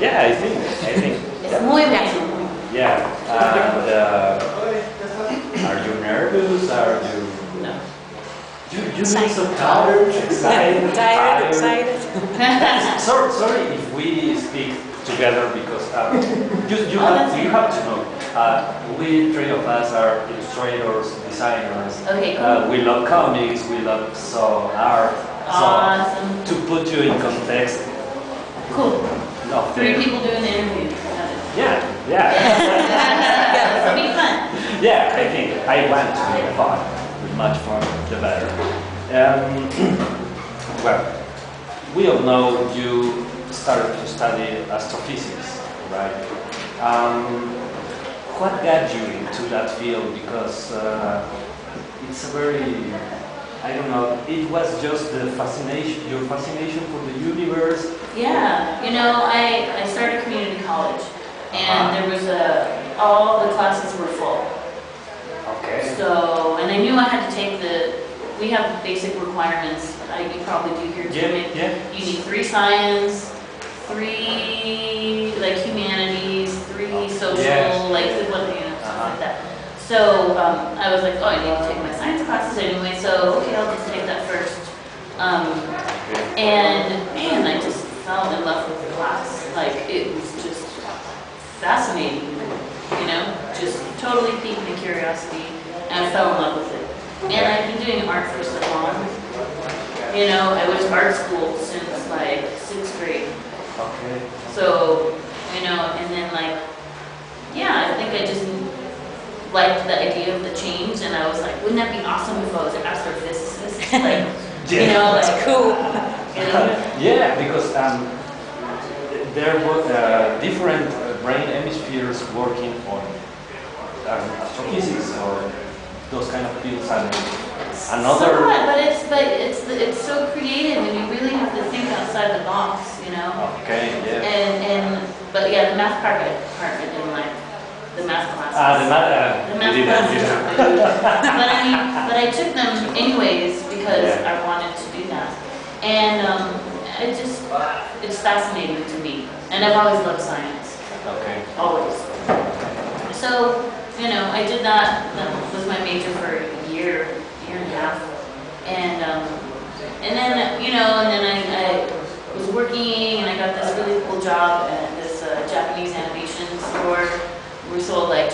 Yeah, I think. Es muy bueno. Yeah. And, are you nervous? Are you? No. You look so tired, excited. Excited. Sorry if we speak together because you have to know. We three of us are illustrators, designers. Okay, cool. We love comics. We love art. Awesome. So to put you in context. Cool. No, 3 people doing the interview. Yeah. Yeah, this will be fun. Yeah, I think I want to be fun. With much fun, the better. Well, we all know you started to study astrophysics, right? What got you into that field? Because it's a very, I don't know, it was just the fascination, your fascination for the universe. Yeah, you know, I started community college, and there was all the classes were full. Okay. So, and I knew I had to take we have basic requirements. You probably do here too. Yeah. You need 3 science, 3 like humanities, 3 social, like stuff like that. So I was like, oh, I need to take my science classes anyway. So okay, I'll just take that first. And man, I just fell in love with the class. Like it was just fascinating, you know, just totally piqued my curiosity, and I fell in love with it. And I've been doing art for so long. You know, I went to art school since like 6th grade. Okay. So, you know, and then like, yeah, I think I just liked the idea of the change, and I was like, wouldn't that be awesome if I was an astrophysicist? Like, you know, That's like, cool. You know? Yeah, because there were different brain hemispheres working on astrophysics or those kind of fields, and another. Somewhat, but it's so creative, and you really have to think outside the box, you know. Okay, yeah. But yeah, the math department didn't like the math classes. The math classes. But I took them anyways because I wanted to do that, and it's fascinating to me, and I've always loved science. Okay. Always. So, you know, I did that. That was my major for a year and a half, and then you know, and then I was working, and I got this really cool job at this Japanese animation store. We sold like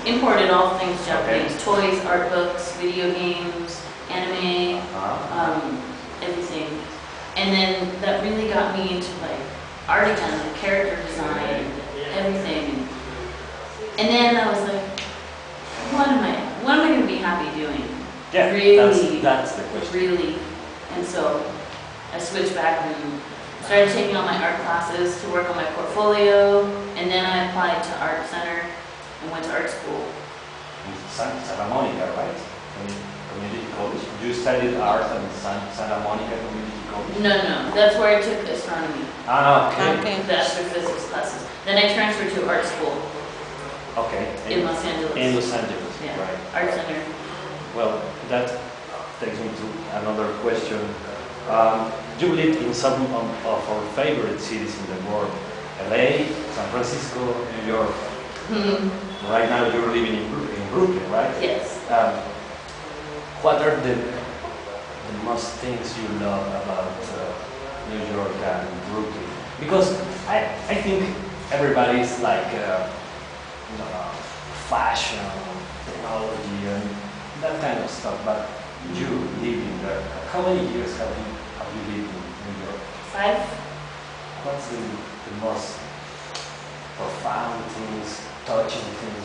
imported all things Japanese, toys, art books, video games, anime, everything. And then that really got me into like art again, like character design, everything. And then I was like, what am I going to be happy doing? Yeah, really, that's the question. Really. And so I switched back and started taking all my art classes to work on my portfolio, and then I applied to Art Center and went to art school. Santa Monica, right? Community college. You studied art at Santa Monica Community College? No, that's where I took astronomy. Okay. The astrophysics classes. Then I transferred to art school. Okay. In Los Angeles. In Los Angeles, yeah. Right. Art Center. Well, that takes me to another question. You lived in some of our favorite cities in the world: LA, San Francisco, New York. Right now you're living in Brooklyn, right? Yes. What are the most things you love about New York and Brooklyn? Because I think everybody's like fashion, technology, and that kind of stuff. But you live in there. How many years have you lived in New York? 5. What's the most profound things, touching things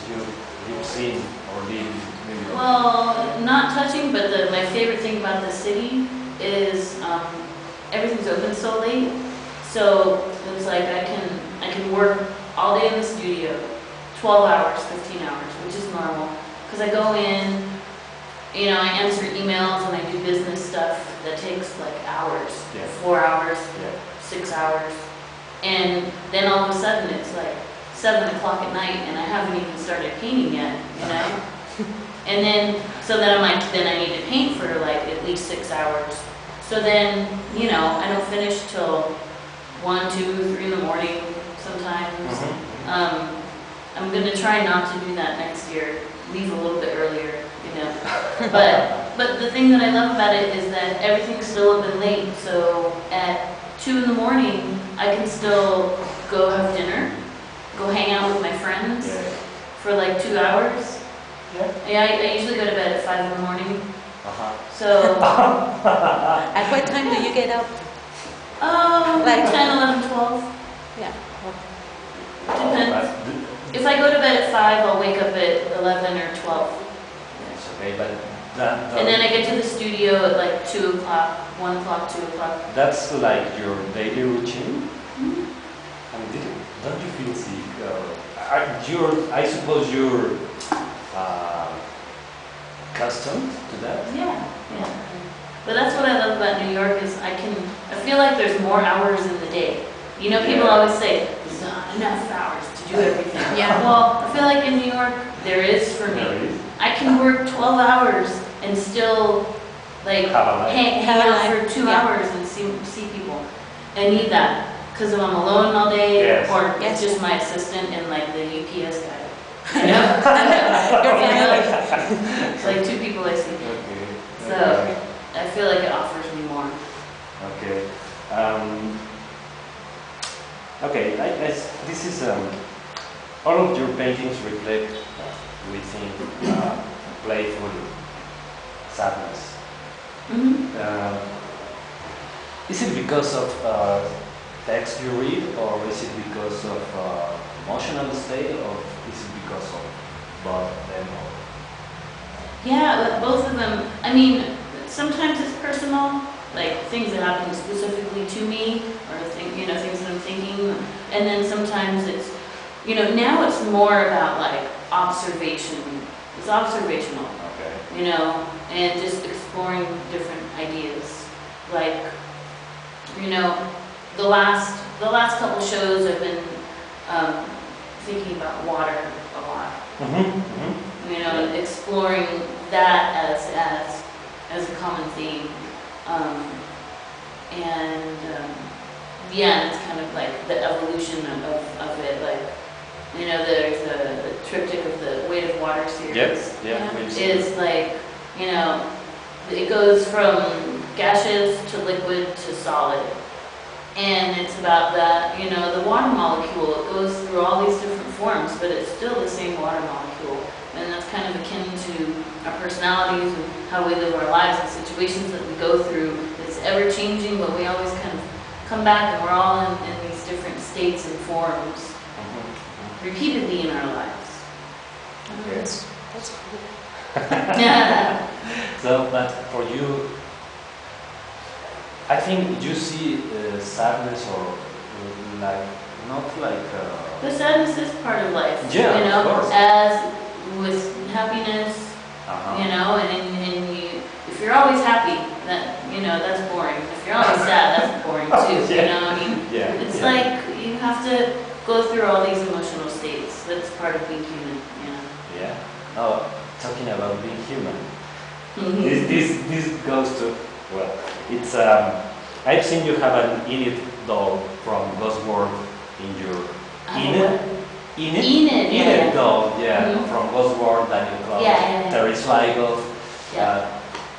you've seen or lived in New York? Well, not touching, but my favorite thing about the city is everything's open so late. So it's like I can work all day in the studio, 12 hours, 15 hours, which is normal. Because I go in, you know, I answer emails and I do business stuff that takes like hours, 4 hours, 6 hours. And then all of a sudden it's like 7 o'clock at night and I haven't even started painting yet, you know? And then, so then I'm like, then I need to paint for like at least 6 hours. So then, you know, I don't finish till 1, 2, 3 in the morning. I'm gonna try not to do that next year. Leave a little bit earlier, you know. But the thing that I love about it is that everything's still open late. So at 2 in the morning, I can still go have dinner, go hang out with my friends for like 2 hours. Yeah, I usually go to bed at 5 in the morning. So. At what time do you get up? Like 10, 11, 12. Yeah. Depends. If I go to bed at 5, I'll wake up at 11 or 12. It's okay, but and then I get to the studio at like 2 o'clock, 1 o'clock, 2 o'clock. That's like your daily routine? Mm-hmm. I mean, don't you feel sick? I suppose you're accustomed to that? Yeah. But that's what I love about New York is I feel like there's more hours in the day. You know, people always say, there's not enough hours to do everything. Yeah. Well, I feel like in New York, there is for me. I can work 12 hours and still like hang out for 2 hours and see people. I need that because if I'm alone all day or it's just my assistant and like the UPS guy. You know? It's like 2 people I see. So I feel like it offers me more. Okay. Okay, this is all of your paintings reflect, we think, playful sadness. Is it because of text you read, or is it because of emotional state, or is it because of both of them? Yeah, both of them. I mean, sometimes it's personal, like things that happen specifically to me, or things that I'm thinking, and then sometimes it's, now it's more about like observation. It's observational, and just exploring different ideas. Like, the last couple shows I've been thinking about water a lot. Exploring that as a common theme. It's kind of like the evolution of it. Like, there's the triptych of the Weight of Water series. Is like, it goes from gaseous to liquid to solid. And it's about that, the water molecule, it goes through all these different forms, but it's still the same water molecule. And that's kind of akin to our personalities and how we live our lives and situations that we go through. It's ever changing, but we always kind of come back and we're all in these different states and forms repeatedly in our lives. Yes. That's cool. So, but for you, I think you see sadness or like, not like... The sadness is part of life, of course. As with happiness, and if you're always happy, that's boring. If you're always sad, that's boring too, It's like you have to go through all these emotional states. That's part of being human, Yeah. Oh, talking about being human. This goes to, well, it's, I've seen you have an Enid doll from Ghost World in your Enid doll, from Ghost World, Daniel Klaus, Terry Sligo.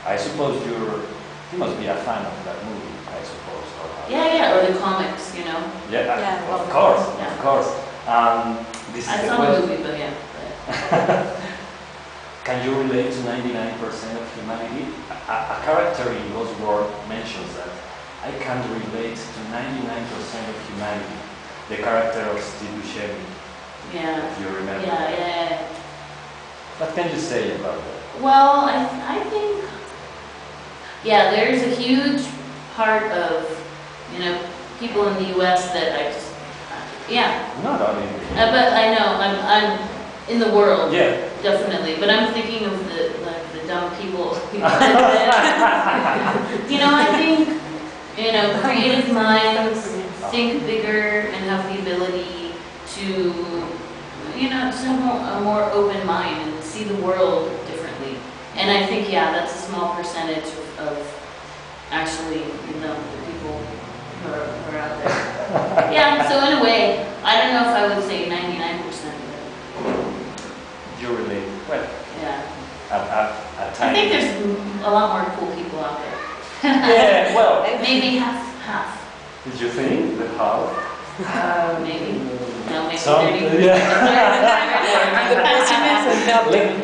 I suppose you must be a fan of that movie, I suppose. Or the comics, Of course. This is I the saw question. the movie, but Can you relate to 99% of humanity? A character in Ghost World mentions that I can't relate to 99% of humanity. The character of Steve Buscemi. If you remember. What can you say about that? Well, I think, there's a huge part of, people in the U.S. that I just, Not only. but I know, I'm in the world, Yeah. definitely, but I'm thinking of the dumb people. I think, creative minds think bigger and have the ability to, to have a more open mind and see the world differently. And I think, that's a small percentage of actually, the people who are out there. So in a way, I don't know if I would say 99%, I think there's a lot more cool people out there. Yeah, well, Maybe half. did you think the how? Maybe. No, maybe Some, 30. yeah. The pessimism helped him.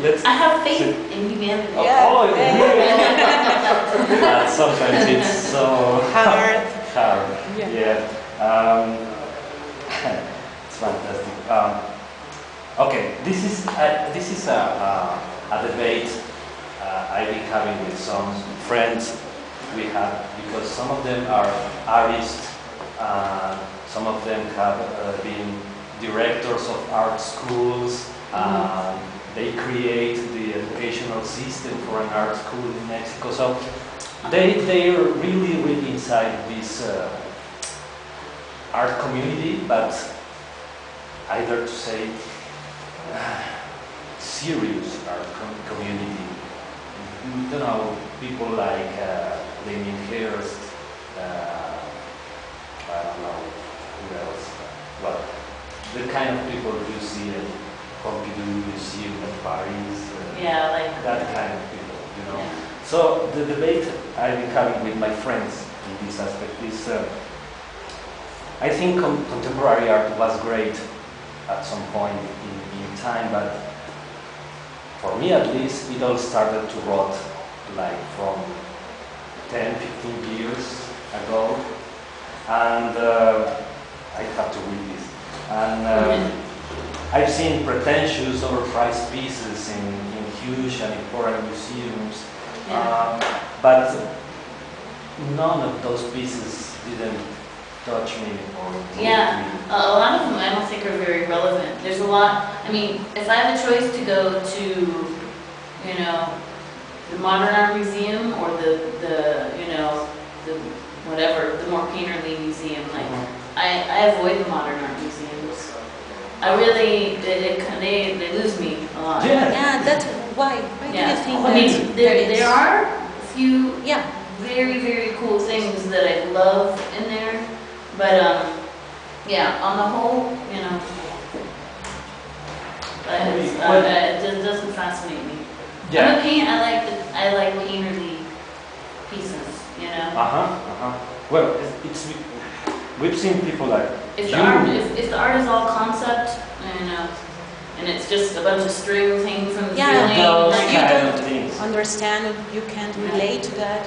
Let's. I have faith in humanity. Yeah. Oh, yeah. Sometimes it's so Hard. hard. Yeah. Yeah. It's fantastic. Okay, this is a debate I've been having with some friends we have, because some of them are artists, some of them have been directors of art schools. They create the educational system for an art school in Mexico. So they are really inside this art community, but I dare to say serious art community. You know, people like Damien Hirst, I don't know who else. Well, the kind of people you see at Pompidou Museum in Paris. Yeah, like that kind of people, you know. Yeah. So the debate I've been having with my friends in this aspect is, I think contemporary art was great at some point in time, but for me at least, it all started to rot like from 10, 15 years ago, and I have to read this. And I've seen pretentious, overpriced pieces in huge and important museums, but none of those pieces didn't touch me or move me. a lot of them I don't think are very relevant. There's a lot, I mean, if I have a choice to go to, you know, the Modern Art Museum or the you know, the whatever, the more painterly museum, like, I avoid the Modern Art Museums. I really, they lose me a lot. Yeah, that's why. Why do you think I mean, there are a few Yeah. very cool things that I love in there, but yeah, on the whole, you know, it just doesn't fascinate me. I'm a I like painterly pieces, you know. Well, we've seen people like If you. if the art is all concept, you know, and it's just a bunch of strings hanging from the Yeah, ceiling, those like, you kind don't of things. understand, you can't relate to that.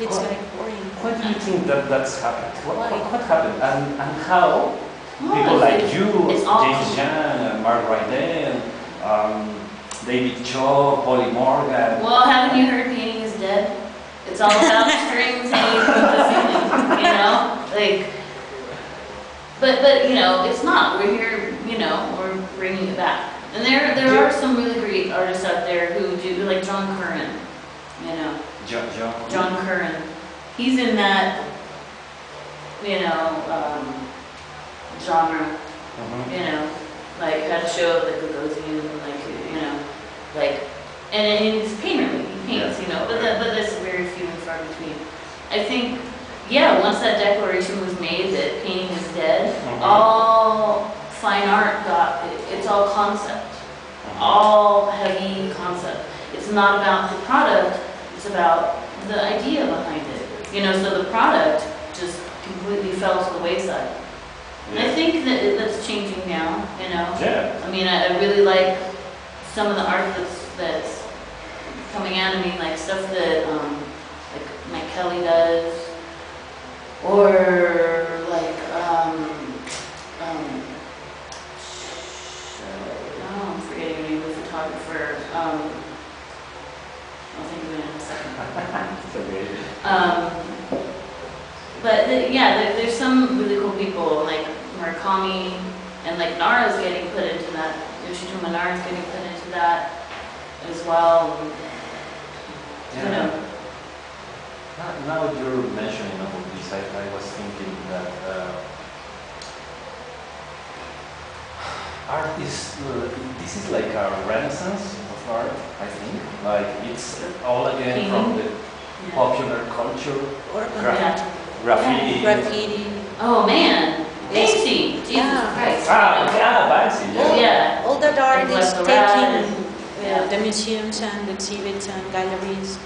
It's Well, like boring. Why do you think that's happened? Why? What happened? And how well, people like you, it's all James Jan, Mark Rydell, David Cho, Polly Morgan. Well, haven't you heard Painting is Dead? It's all about strings hanging from the ceiling, you know? Like, but you know, it's not. We're here, you know, we're bringing it back. And there are some really great artists out there who do, like John Curran, you know. John Curran. He's in that, you know, genre, you know, like had a show of the Gagosian, like, you know, like, and he's painterly, he paints, you know, but that's very few and far between. I think, yeah, once that declaration was made that painting is dead, all fine art it's all concept, all heavy concept. It's not about the product, it's about the idea behind it, you know, so the product just completely fell to the wayside. And I think that that's changing now, you know. Yeah. I mean, I really like some of the art that's coming out of me, like stuff that like Mike Kelly does, or like I'm forgetting the name of the photographer. I'll think of it in a second. It's okay. But yeah, there's some really cool people like Murakami, and like Nara's getting put into that. Yoshitomo Nara's getting put into that as well. You know. Now you're mentioning all of this, I was thinking that art is, this is like a renaissance of art, I think. Like it's all again from the popular culture, graffiti. Graffiti. Oh man, Banksy, Jesus Yeah. Christ. Banksy, Yeah. All that art Like is the rat taking and- the museums and exhibits and galleries.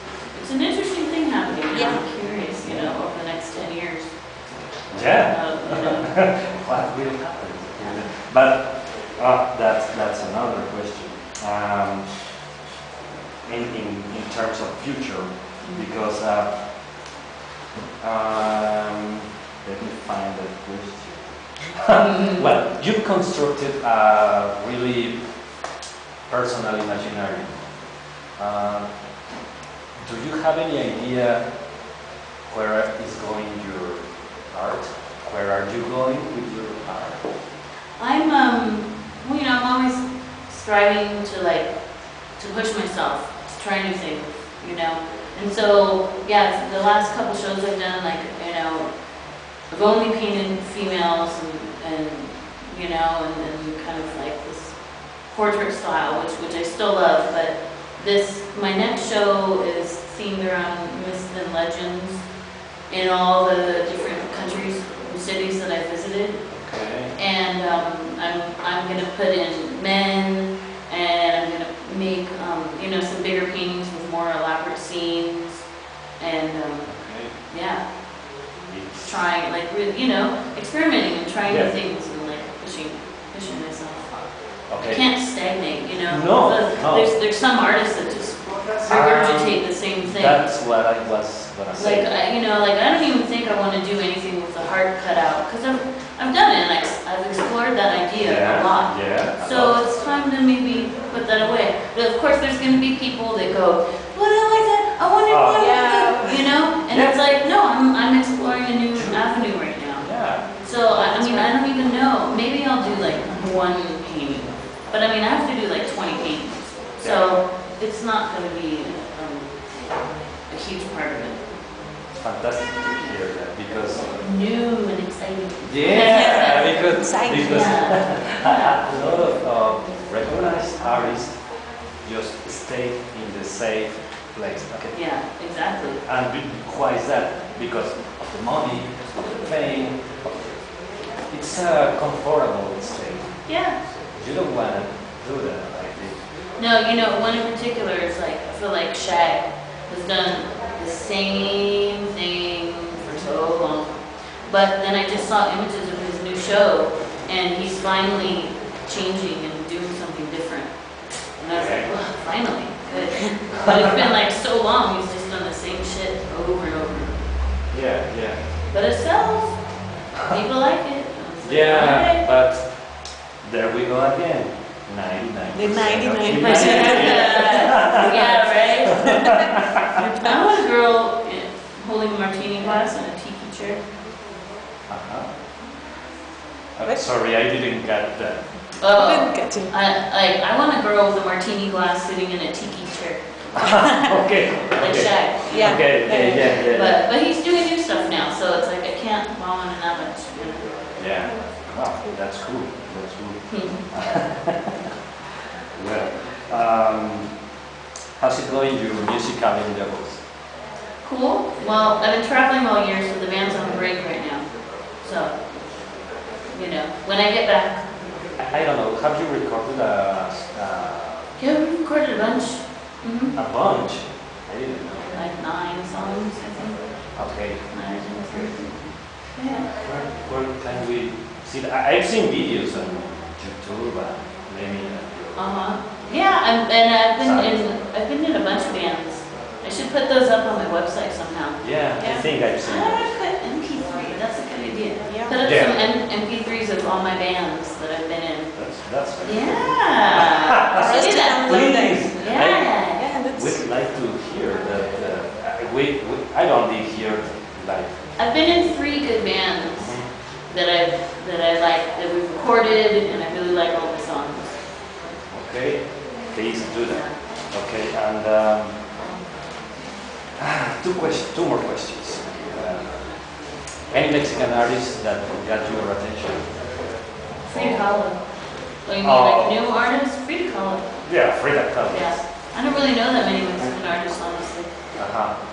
It's an interesting thing happening now. Yeah. I'm curious, over the next 10 years. Yeah. You know. What will happen? But that's another question. In terms of future, because let me find that question. Well, you've constructed a really personal imaginary. Do you have any idea where is going your art? Where are you going with your art? I'm, I'm always striving to push myself, to try new things, And so, yeah, the last couple shows I've done, I've only painted females and kind of like this portrait style, which I still love, but my next show is themed around myths and legends in all the different countries and cities that I visited. Okay. And I'm gonna put in men, and I'm gonna make some bigger paintings with more elaborate scenes, and yeah, trying experimenting and trying new things and pushing myself. Okay. I can't stagnate, No. There's some artists that just regurgitate the same thing. That's what I was gonna say. I don't even think I want to do anything with the heart cut out, because I've done it and I've explored that idea a lot. Yeah. So it's time to maybe put that away. But of course, there's going to be people that go, "Well, I don't like that. I want it one with it," And it's like, no, I'm exploring a new avenue right now. Yeah. So I don't even know. Maybe I'll do one painting, but I have to do 20 paintings. So it's not going to be a huge part of it. Fantastic to hear that, because New and exciting. yeah, because Exciting. a lot of recognized artists just stay in the safe place. Okay. Yeah, exactly. And why is that? Because of the money, of the fame. It's a comfortable state. Yeah. You don't want to do that, I think. No, one in particular is I feel like Shag has done the same thing for so long. But then I just saw images of his new show, and he's finally changing and doing something different. And I was like, well, finally, good. But it's been so long, he's just done the same shit over and over. Yeah. But it sells. People like it. Yeah, but there we go again. 99%. The 99%. Yeah, right? I was a girl holding a martini glass in a tiki chair. Sorry, I didn't get that. Oh, Didn't get it. I want a girl with a martini glass sitting in a tiki chair. Okay. Like Shaq. Yeah. Okay, yeah. But he's doing new stuff now, so it's I can't bomb him that much. Yeah. Wow, that's cool. That's cool. Well, how's it going, your musical endeavors? Cool. Well, I've been traveling all year, so the band's on break right now. So, when I get back. I don't know, have you recorded Yeah, we recorded a bunch. a bunch? I didn't know. 9 songs, I think. Okay. 9 or 10. Yeah. Where can we see that? I've seen videos on YouTube, maybe. Yeah, I've been in a bunch of bands. I should put those up on my website somehow. Yeah, I think I've seen How do it. I put MP3? That's a good idea. Yeah. Put up Yeah. some MP3s of all my bands that I've been in. That's Yeah. I should do that. Please. Yeah. We'd like to hear I don't need hear like. I've been in 3 good bands that I like, that we've recorded, and I really like all the songs. Okay, please do that. Okay, and two more questions. Any Mexican artists that got your attention? Frida Kahlo. Oh, you mean new artists? Frida Kahlo. Yeah, Frida Kahlo. Yeah. I don't really know that many Mexican artists, honestly.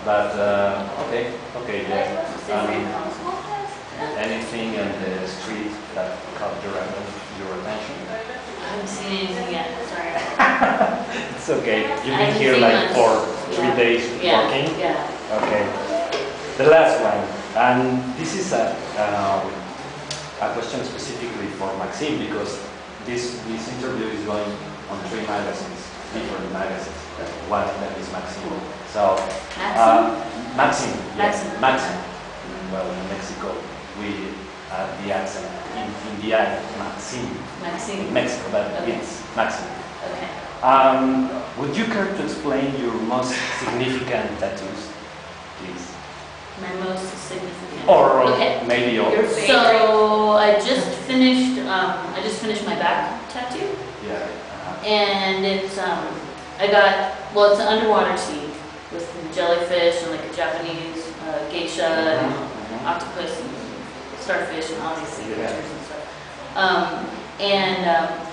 But okay, yeah. Anything in the street that caught your attention? I haven't seen anything yet, sorry. It's It's okay. You've I been haven't here seen like much. for Yeah. 3 days Yeah, working. yeah. Okay. The last one, and this is a question specifically for Maxime because this interview is going on 3 magazines, different magazines. One of them is Maxime. So, Maxime? Maxime. Maxime. Maxime. Well, in Mexico, we have the accent in the I, Maxime. Maxime. In Mexico, but Okay. it's Maxime. Okay. Would you care to explain your most significant tattoos, please? My most significant. Or okay. maybe Your yours? favorite. So I just finished my back tattoo, Yeah. and it's it's an underwater sea with jellyfish and like a Japanese geisha and octopus and starfish and all these sea Yeah. creatures and stuff.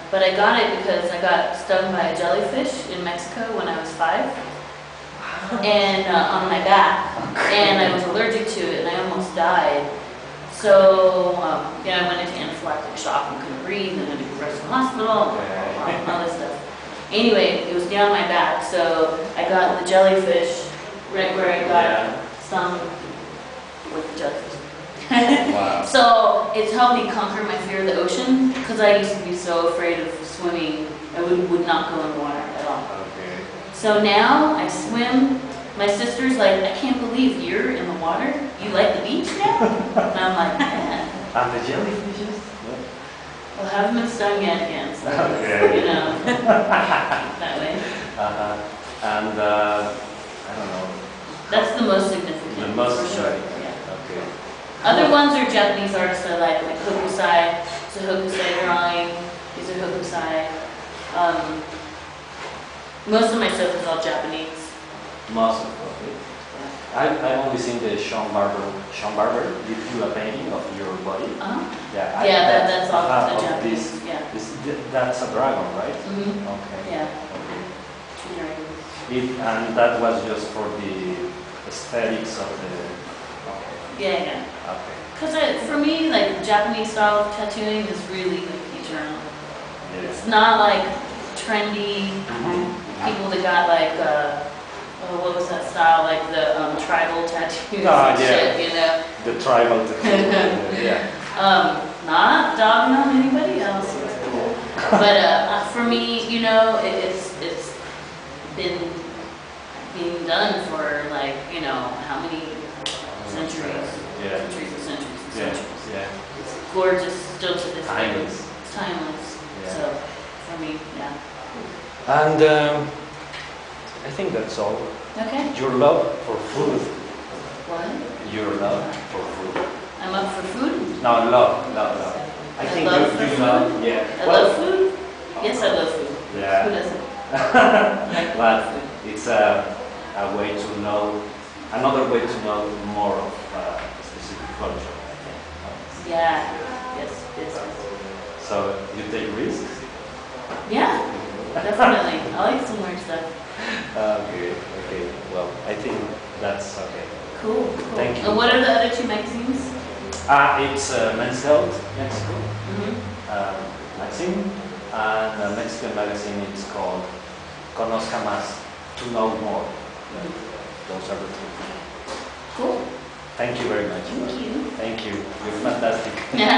But I got it because I got stung by a jellyfish in Mexico when I was 5. And on my back, and I was allergic to it, and I almost died. So I went into anaphylactic shock and couldn't breathe, and had to be rushed to the hospital, and all this stuff. Anyway, it was down my back, so I got the jellyfish right where I got stung with the jellyfish. Wow. So it's helped me conquer my fear of the ocean, because I used to be so afraid of swimming. I would not go in the water at all. Okay. So now I swim. My sister's like, I can't believe you're in the water. You like the beach now? And I'm like, yeah. And the jellyfishes? Well, I haven't been stung yet again, so Okay. that way. And I don't know. That's the most significant. The most for sure. significant. Yeah. Okay. Other ones are Japanese artists I like Hokusai. It's a Hokusai drawing. These are Hokusai. Most of my stuff is all Japanese. Most of it. I've only seen the Sean Barber give you a painting of your body. Yeah. That's all the of Japanese. That's a dragon, right? Mm-hmm. Okay. Yeah. Okay. Two dragons. And that was just for the aesthetics of the. Okay. Yeah. Okay. Because for me, like Japanese style tattooing is really like eternal. Yeah. It's not like trendy people that got like what was that style, like the tribal tattoos and shit, you know. The tribal tattoo. Yeah. Not dogging on anybody else, but for me, it's been being done for like how many centuries, Yeah. centuries and centuries and Yeah. centuries. Yeah. It's gorgeous still to this day. Timeless. It's timeless. Yeah. So for me, yeah. And I think that's all. Okay. Your love for food. What? Your love for food. I'm up for food. No, love. I I think love you food? love. Yeah. I love food. Yes, I love food. Who Yeah. doesn't? But it's a way to know, another way to know more of a specific culture. I think. Yeah. Yes. So you take risks. Yeah. Definitely. I like some weird stuff. Okay. Well, I think that's okay. Cool. Thank you. And what are the other 2 magazines? It's Men's Health, Mexico, Mm-hmm. Maxim, and a Mexican magazine. It's called Conozca Más, to know more. Those are the 2. Cool. Thank you very much. Thank you. Thank you. You're fantastic. Yeah.